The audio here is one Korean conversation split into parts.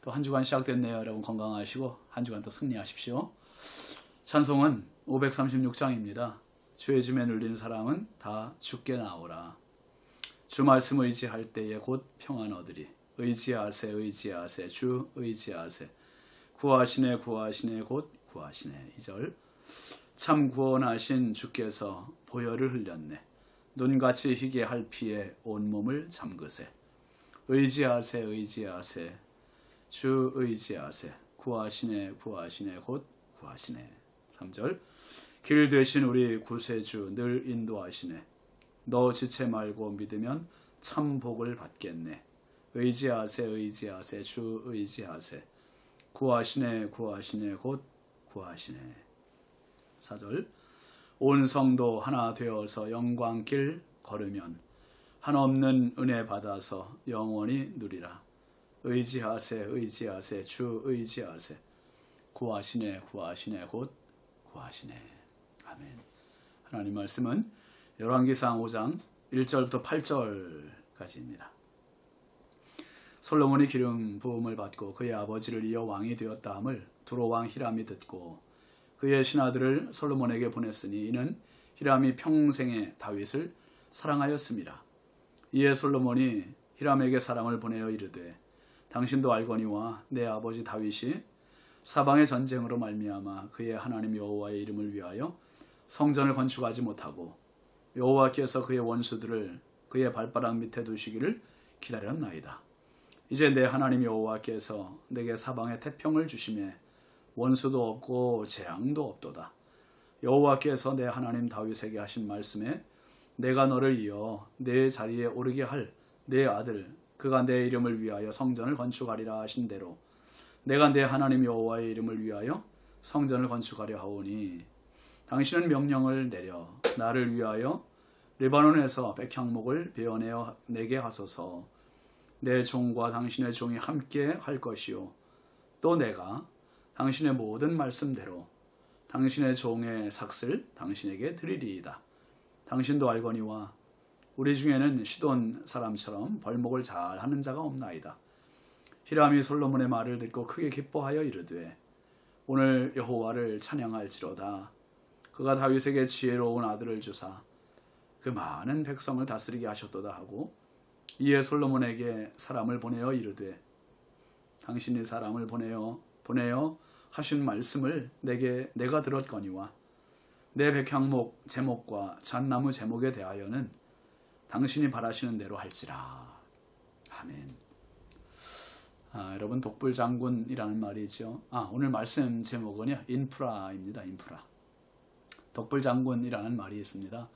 또 한 주간 시작됐네요. 여러분 건강하시고 한 주간 또 승리하십시오. 찬송은 536장입니다. 주의 짐에 눌리는 사람은 다 주께 나오라. 주 말씀 의지할 때에 곧 평안 얻으리. 의지하세 의지하세 주 의지하세. 구하시네 구하시네 곧 구하시네. 2절 참 구원하신 주께서 보혈을 흘렸네. 눈같이 희게 할 피에 온몸을 잠그세. 의지하세 의지하세 주 의지하세. 구하시네 구하시네 곧 구하시네. 3절 길 되신 우리 구세주 늘 인도하시네. 너 지체 말고 믿으면 참 복을 받겠네. 의지하세 의지하세 주 의지하세. 구하시네 구하시네 곧 구하시네. 4절 온 성도 하나 되어서 영광길 걸으면 한없는 은혜 받아서 영원히 누리라. 의지하세 의지하세 주 의지하세. 구하시네 구하시네 곧 구하시네. 아멘. 하나님 말씀은 열왕기상 5장 1절부터 8절까지입니다. 솔로몬이 기름 부음을 받고 그의 아버지를 이어 왕이 되었다 함을 두로 왕 히람이 듣고 그의 신하들을 솔로몬에게 보냈으니 이는 히람이 평생에 다윗을 사랑하였습니다. 이에 솔로몬이 히람에게 사람을 보내어 이르되 당신도 알거니와 내 아버지 다윗이 사방의 전쟁으로 말미암아 그의 하나님 여호와의 이름을 위하여 성전을 건축하지 못하고 여호와께서 그의 원수들을 그의 발바닥 밑에 두시기를 기다렸나이다. 이제 내 하나님 여호와께서 내게 사방에 태평을 주심에 원수도 없고 재앙도 없도다. 여호와께서 내 하나님 다윗에게 하신 말씀에 내가 너를 이어 내 자리에 오르게 할 내 아들 그가 내 이름을 위하여 성전을 건축하리라 하신 대로 내가 내 하나님 여호와의 이름을 위하여 성전을 건축하려 하오니 당신은 명령을 내려 나를 위하여 리바논에서 백향목을 베어내어 내게 하소서. 내 종과 당신의 종이 함께 할 것이요 또 내가 당신의 모든 말씀대로 당신의 종의 삭슬 당신에게 드리리이다. 당신도 알거니와 우리 중에는 시돈 사람처럼 벌목을 잘 하는 자가 없나이다. 히람이 솔로몬의 말을 듣고 크게 기뻐하여 이르되 오늘 여호와를 찬양할지로다. 그가 다윗에게 지혜로운 아들을 주사 그 많은 백성을 다스리게 하셨도다 하고 이에 솔로몬에게 사람을 보내어 이르되 당신이 사람을 보내어 하신 말씀을 내가 들었거니와 내 백향목 제목과 잣나무 제목에 대하여는 당신이 바라시는 대로 할지라. 아멘. 여러분 독불장군이라는 말이죠. 오늘 말씀 제목은요 인프라입니다. 인프라. 독불장군이라는 말이 있습니다.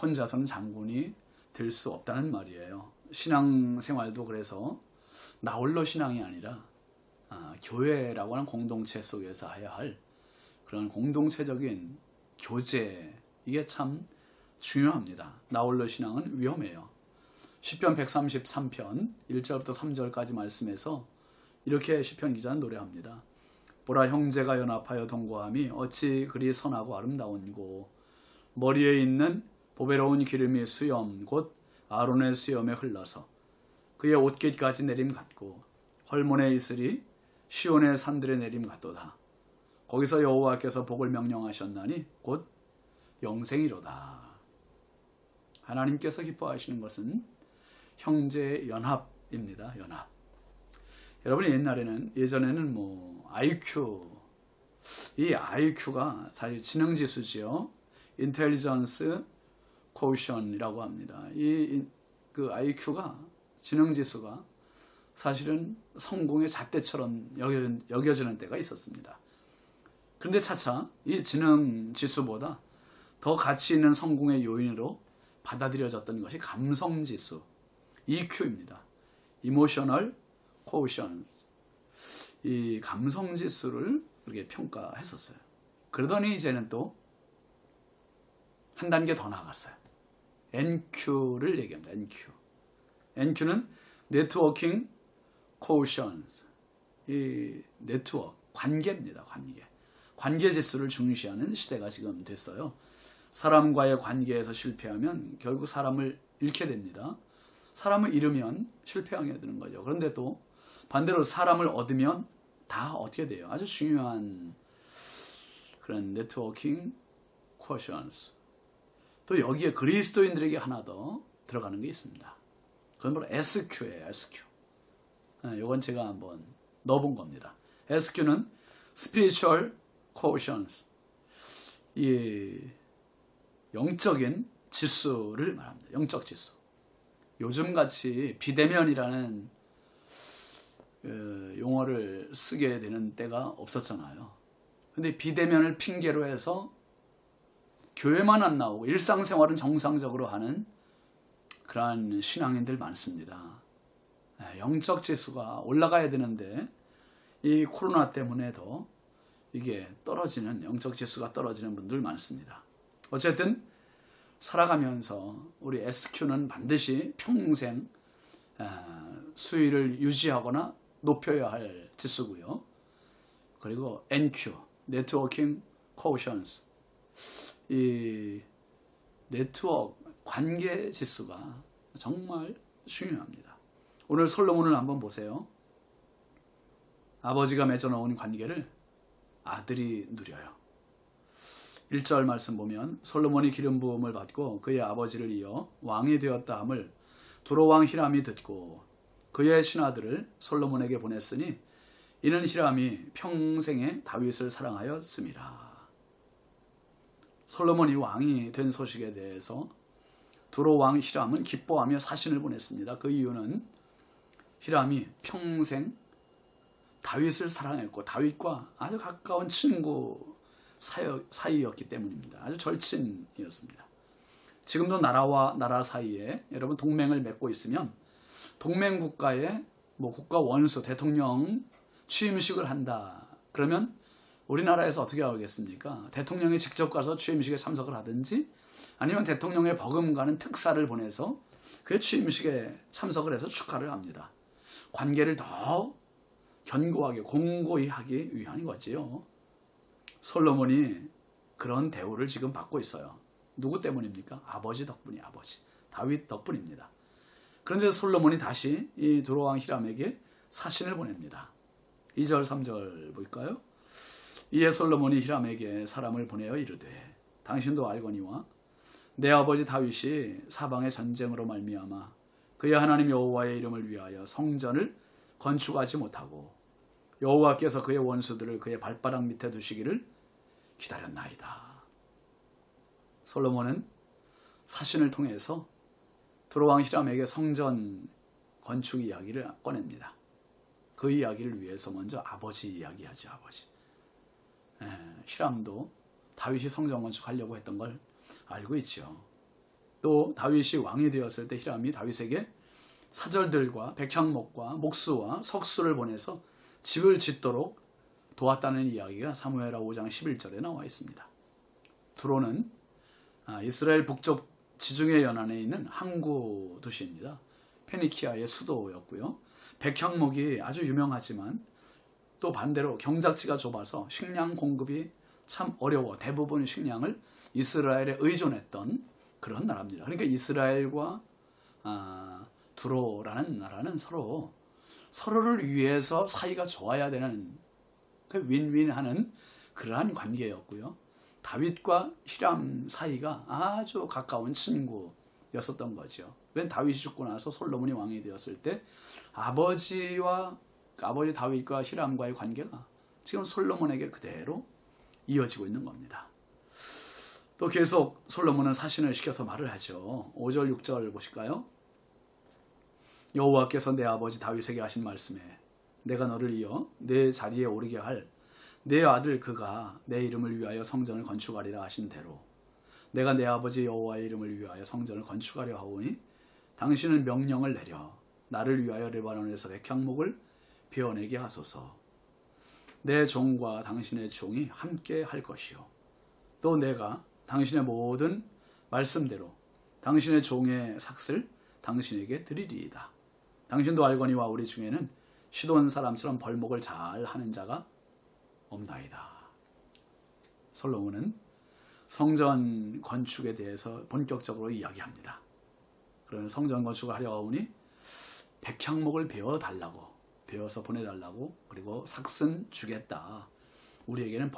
혼자서는 장군이 될 수 없다는 말이에요. 신앙생활도 그래서 나홀로 신앙이 아니라 교회라고 하는 공동체 속에서 해야 할 그런 공동체적인 교제, 이게 참 중요합니다. 나홀로 신앙은 위험해요. 시편 133편 1절부터 3절까지 말씀에서 이렇게 시편 기자는 노래합니다. 보라 형제가 연합하여 동거함이 어찌 그리 선하고 아름다운고 머리에 있는 보배로운 기름이 수염 곧 아론의 수염에 흘러서 그의 옷깃까지 내림 같고 헐몬의 이슬이 시온의 산들의 내림 같도다. 거기서 여호와께서 복을 명령하셨나니 곧 영생이로다. 하나님께서 기뻐하시는 것은 형제의 연합입니다. 연합. 여러분이 예전에는 IQ, 이 IQ가 사실 지능지수지요. 인텔리전스 코션이라고 합니다. 그 IQ가 지능지수가 사실은 성공의 잣대처럼 여겨지는 때가 있었습니다. 그런데 차차 이 지능지수보다 더 가치 있는 성공의 요인으로 받아들여졌던 것이 감성지수, EQ입니다. Emotional Quotient. 이 감성지수를 이렇게 평가했었어요. 그러더니 이제는 또 한 단계 더 나아갔어요. NQ를 얘기합니다. NQ. NQ는 네트워킹 코션스. 이 네트워크, 관계입니다. 관계 지수를 중시하는 시대가 지금 됐어요. 사람과의 관계에서 실패하면 결국 사람을 잃게 됩니다. 사람을 잃으면 실패하게 되는 거죠. 그런데 또 반대로 사람을 얻으면 다 어떻게 돼요? 아주 중요한 그런 네트워킹 쿼션스. 또 여기에 그리스도인들에게 하나 더 들어가는 게 있습니다. 그건 바로 SQ예요. SQ. 이건 제가 한번 넣어본 겁니다. SQ는 Spiritual Quotients. 이 영적인 지수를 말합니다. 영적 지수. 요즘같이 비대면이라는 용어를 쓰게 되는 때가 없었잖아요. 근데 비대면을 핑계로 해서 교회만 안 나오고 일상생활은 정상적으로 하는 그러한 신앙인들 많습니다. 영적 지수가 올라가야 되는데 이 코로나 때문에도 이게 떨어지는, 영적 지수가 떨어지는 분들 많습니다. 어쨌든 살아가면서 우리 SQ는 반드시 평생 수위를 유지하거나 높여야 할 지수고요. 그리고 NQ, 네트워킹 쿼션스, 이 네트워크 관계 지수가 정말 중요합니다. 오늘 솔로몬을 한번 보세요. 아버지가 맺어놓은 관계를 아들이 누려요. 1절 말씀 보면 솔로몬이 기름 부음을 받고 그의 아버지를 이어 왕이 되었다 함을 두로왕 히람이 듣고 그의 신하들을 솔로몬에게 보냈으니 이는 히람이 평생에 다윗을 사랑하였음이라. 솔로몬이 왕이 된 소식에 대해서 두로왕 히람은 기뻐하며 사신을 보냈습니다. 그 이유는 히람이 평생 다윗을 사랑했고 다윗과 아주 가까운 친구 사이였기 때문입니다. 아주 절친이었습니다. 지금도 나라와 나라 사이에 여러분 동맹을 맺고 있으면 동맹 국가의 국가 원수 대통령 취임식을 한다. 그러면 우리나라에서 어떻게 하겠습니까? 대통령이 직접 가서 취임식에 참석을 하든지 아니면 대통령의 버금가는 특사를 보내서 그 취임식에 참석을 해서 축하를 합니다. 관계를 더 견고하게 공고히 하기 위한 거지요. 솔로몬이 그런 대우를 지금 받고 있어요. 누구 때문입니까? 아버지 덕분이 아버지 다윗 덕분입니다. 그런데 솔로몬이 다시 이 두로왕 히람에게 사신을 보냅니다. 2절 3절 볼까요? 이에 솔로몬이 히람에게 사람을 보내어 이르되 당신도 알거니와 내 아버지 다윗이 사방의 전쟁으로 말미암아 그의 하나님 여호와의 이름을 위하여 성전을 건축하지 못하고 여호와께서 그의 원수들을 그의 발바닥 밑에 두시기를 기다렸나이다. 솔로몬은 사신을 통해서 두로왕 히람에게 성전 건축 이야기를 꺼냅니다. 그 이야기를 위해서 먼저 아버지 이야기하지. 아버지. 히람도 다윗이 성전 건축하려고 했던 걸 알고 있죠. 또 다윗이 왕이 되었을 때 히람이 다윗에게 사절들과 백향목과 목수와 석수를 보내서 집을 짓도록 도왔다는 이야기가 사무엘하 5장 11절에 나와 있습니다. 두로는 이스라엘 북쪽 지중해 연안에 있는 항구 도시입니다. 페니키아의 수도였고요. 백향목이 아주 유명하지만 또 반대로 경작지가 좁아서 식량 공급이 참 어려워 대부분의 식량을 이스라엘에 의존했던 그런 나라입니다. 그러니까 이스라엘과 두로라는 나라는 서로를 위해서 사이가 좋아야 되는 그 윈윈하는 그러한 관계였고요. 다윗과 히람 사이가 아주 가까운 친구였었던 거죠. 왜 다윗이 죽고 나서 솔로몬이 왕이 되었을 때 아버지 다윗과 히람과의 관계가 지금 솔로몬에게 그대로 이어지고 있는 겁니다. 또 계속 솔로몬은 사신을 시켜서 말을 하죠. 5절 6절 보실까요? 여호와께서 내 아버지 다윗에게 하신 말씀에 내가 너를 이어 내 자리에 오르게 할 내 아들 그가 내 이름을 위하여 성전을 건축하리라 하신 대로 내가 내 아버지 여호와의 이름을 위하여 성전을 건축하려 하오니 당신은 명령을 내려 나를 위하여 레바논에서 백향목을 베어내게 하소서. 내 종과 당신의 종이 함께 할 것이요 또 내가 당신의 모든 말씀대로 당신의 종의 삭슬 당신에게 드리리이다. 당신도 알거니와 우리 중에는 시돈 사람처럼 벌목을 잘 하는 자가 없나이다. 솔로몬은 성전 건축에 대해서 본격적으로 이야기합니다. 그러면 성전 건축을 하려 하오니 백향목을 베어 베어서 보내달라고, 그리고 삭슨 주겠다. 우리에게는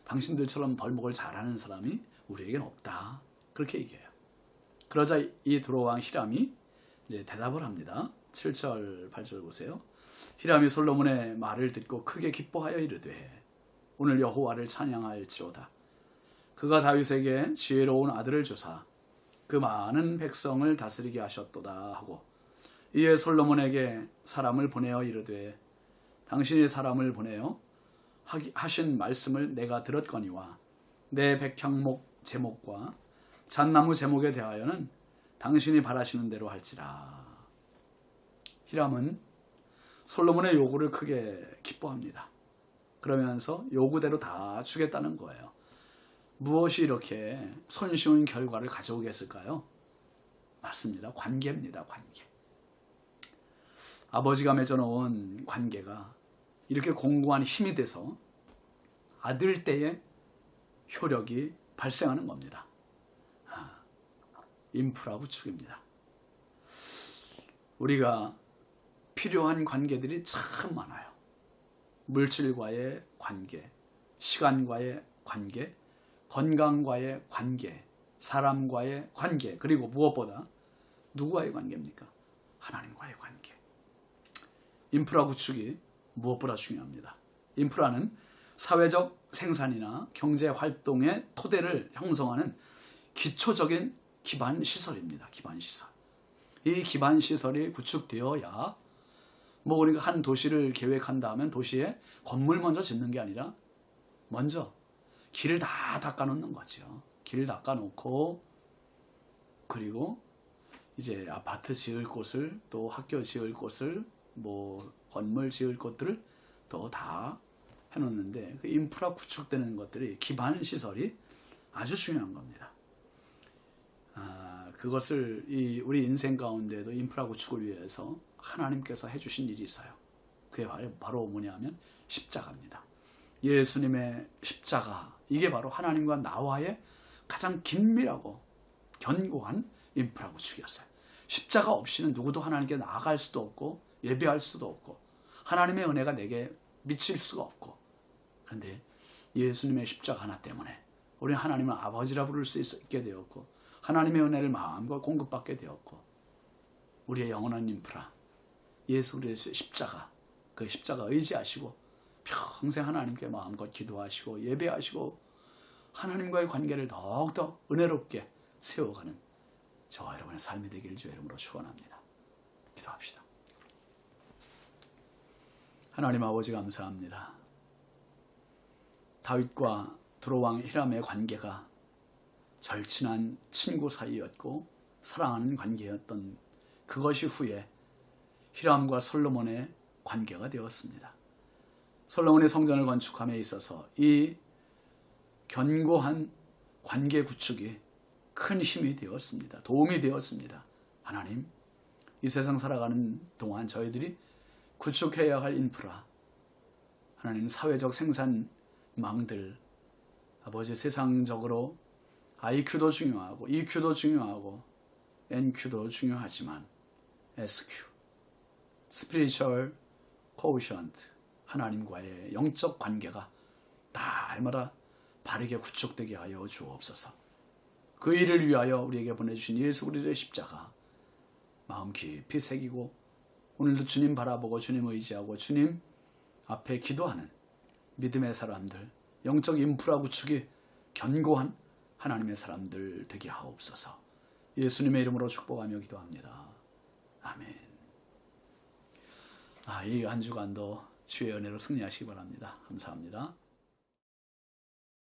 당신들처럼 벌목을 잘하는 사람이 우리에게는 없다. 그렇게 얘기해요. 그러자 이 두로왕 히람이 이제 대답을 합니다. 7절 8절 보세요. 히람이 솔로몬의 말을 듣고 크게 기뻐하여 이르되 오늘 여호와를 찬양할지로다. 그가 다윗에게 지혜로운 아들을 주사 그 많은 백성을 다스리게 하셨도다 하고, 이에 솔로몬에게 사람을 보내어 이르되 당신이 사람을 보내어 하신 말씀을 내가 들었거니와 내 백향목 제목과 잣나무 제목에 대하여는 당신이 바라시는 대로 할지라. 히람은 솔로몬의 요구를 크게 기뻐합니다. 그러면서 요구대로 다 주겠다는 거예요. 무엇이 이렇게 손쉬운 결과를 가져오겠을까요? 맞습니다. 관계입니다. 관계. 아버지가 맺어놓은 관계가 이렇게 공고한 힘이 돼서 아들 때의 효력이 발생하는 겁니다. 인프라 구축입니다. 우리가 필요한 관계들이 참 많아요. 물질과의 관계, 시간과의 관계, 건강과의 관계, 사람과의 관계, 그리고 무엇보다 누구와의 관계입니까? 하나님과의 관계. 인프라 구축이 무엇보다 중요합니다. 인프라는 사회적 생산이나 경제 활동의 토대를 형성하는 기초적인 기반 시설입니다. 기반 시설. 이 기반 시설이 구축되어야 우리가 한 도시를 계획한다면 도시에 건물 먼저 짓는 게 아니라 먼저 길을 다 닦아놓는 거죠. 길을 닦아놓고, 그리고 이제 아파트 지을 곳을, 또 학교 지을 곳을, 건물 지을 것들을 또 다 해놓는데, 그 인프라 구축되는 것들이, 기반 시설이 아주 중요한 겁니다. 그것을 우리 인생 가운데도 인프라 구축을 위해서 하나님께서 해주신 일이 있어요. 그게 바로 뭐냐면 십자가입니다. 예수님의 십자가, 이게 바로 하나님과 나와의 가장 긴밀하고 견고한 인프라 구축이었어요. 십자가 없이는 누구도 하나님께 나아갈 수도 없고 예배할 수도 없고 하나님의 은혜가 내게 미칠 수가 없고, 그런데 예수님의 십자가 하나 때문에 우리는 하나님을 아버지라 부를 수 있게 되었고 하나님의 은혜를 마음껏 공급받게 되었고, 우리의 영원한 인프라 예수 그리스도의 십자가, 그 십자가 의지하시고 평생 하나님께 마음껏 기도하시고 예배하시고 하나님과의 관계를 더욱더 은혜롭게 세워가는 저와 여러분의 삶이 되기를 주의 이름으로 축원합니다. 기도합시다. 하나님 아버지 감사합니다. 다윗과 두로왕 히람의 관계가 절친한 친구 사이였고 사랑하는 관계였던 그것이 후에 히람과 솔로몬의 관계가 되었습니다. 솔로몬의 성전을 건축함에 있어서 이 견고한 관계 구축이 큰 힘이 되었습니다. 도움이 되었습니다. 하나님, 이 세상 살아가는 동안 저희들이 구축해야 할 인프라, 하나님 사회적 생산망들, 아버지 세상적으로 IQ도 중요하고 EQ도 중요하고 NQ도 중요하지만 SQ, Spiritual Quotient, 하나님과의 영적 관계가 날마다 바르게 구축되게 하여 주옵소서. 그 일을 위하여 우리에게 보내주신 예수 그리스도의 십자가 마음 깊이 새기고 오늘도 주님 바라보고 주님 의지하고 주님 앞에 기도하는 믿음의 사람들, 영적 인프라 구축이 견고한 하나님의 사람들 되게 하옵소서. 예수님의 이름으로 축복하며 기도합니다. 아멘. 이 한 주간도 주의 은혜로 승리하시기 바랍니다. 감사합니다.